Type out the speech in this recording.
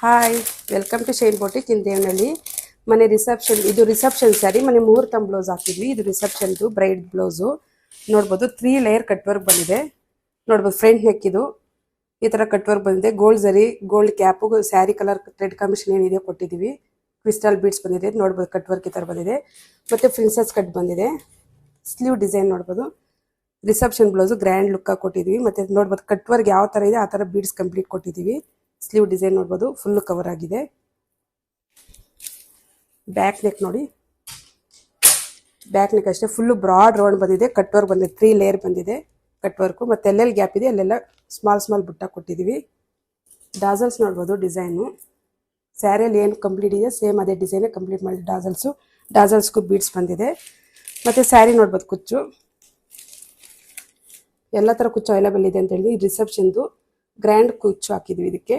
Hi, welcome to Shine boutique in Devanahalli. ಮನೆ reception, ಇದು reception sari. ಮನೆ ಮುಹೂರ್ತ ಬ್ಲೌಸ್ ಹಾಕಿದ್ವಿ. ಇದು ರಿಸೆಪ್ಷನ್ದು ಬ್ರೈಡ್ ಬ್ಲೌಸು. ನೋಡ್ಬೋದು 3 ಲೇಯರ್ ಕಟ್ ವರ್ಕ್ ಬಂದಿದೆ. ನೋಡ್ಬೋದು ಫ್ರಂಟ್ ನೆಕ್ ಇದು ಈ ತರ ಕಟ್ ವರ್ಕ್ ಬಂದಿದೆ. ಗೋಲ್ಡ್ ಜರಿ, gold cap, sari colour red combination ಏನಿದೆ ಕೊಟ್ಟಿದ್ದೀವಿ. ಕ್ರಿಸ್ಟಲ್ ಬೀಡ್ಸ್ ಬಂದಿದೆ. ನೋಡ್ಬೋದು ಕಟ್ ವರ್ಕ್ ಈ ತರ ಬಂದಿದೆ. ಮತ್ತೆ ಪ್ರಿನ್ಸೆಸ್ ಕಟ್ ಬಂದಿದೆ. ಸ್ಲೀವ್ ಡಿಸೈನ್ ನೋಡ್ಬೋದು. ರಿಸೆಪ್ಷನ್ ಬ್ಲೌಸ್ ಗ್ರ್ಯಾಂಡ್ ಲುಕ್ ಆಗಿ ಕೊಟ್ಟಿದ್ದೀವಿ. ಮತ್ತೆ ನೋಡ್ಬೋದು ಕಟ್ ವರ್ಕ್ ಯಾವ ತರ ಇದೆ ಆ ತರ ಬೀಡ್ಸ್ ಕಂಪ್ಲೀಟ್ ಕೊಟ್ಟಿದ್ದೀವಿ. ಸ್ಲೀವ್ ಡಿಸೈನ್ ನೋಡ್ಬೋದು, ಫುಲ್ ಕವರ್ ಆಗಿದೆ. ಬ್ಯಾಕ್ ನೆಕ್ ನೋಡಿ, ಬ್ಯಾಕ್ ನೆಕ್ ಅಷ್ಟೇ ಫುಲ್ ಬ್ರಾಡ್ ರೌಂಡ್ ಬಂದಿದೆ. ಕಟ್ ವರ್ಕ್ ಬಂದಿದೆ, 3 ಲೇಯರ್ ಬಂದಿದೆ ಕಟ್ ವರ್ಕು. ಮತ್ತೆ ಎಲ್ಲೆಲ್ಲಿ ಗ್ಯಾಪ್ ಇದೆ ಅಲ್ಲೆಲ್ಲ ಸ್ಮಾಲ್ ಬುಟ್ಟ ಕೊಟ್ಟಿದ್ದೀವಿ. ಡಾಸಲ್ಸ್ ನೋಡ್ಬೋದು ಡಿಸೈನು. ಸ್ಯಾರಿಯಲ್ಲಿ ಏನು ಕಂಪ್ಲೀಟ್ ಇದೆ ಸೇಮ್ ಅದೇ ಡಿಸೈನ್ ಕಂಪ್ಲೀಟ್ ಮಾಡಿದೆ. ಡಾಸಲ್ಸ್ಗೂ ಬೀಡ್ಸ್ ಬಂದಿದೆ. ಮತ್ತೆ ಸ್ಯಾರಿ ನೋಡ್ಬೋದು, ಕುಚ್ಚು ಎಲ್ಲ ಥರ ಕುಚ್ಚು ಅವೈಲೇಬಲ್ ಇದೆ ಅಂತ ಹೇಳಿದ್ವಿ. ರಿಸೆಪ್ಷನ್ದು ಗ್ರ್ಯಾಂಡ್ ಕುಚ್ಚು ಹಾಕಿದ್ವಿ ಇದಕ್ಕೆ.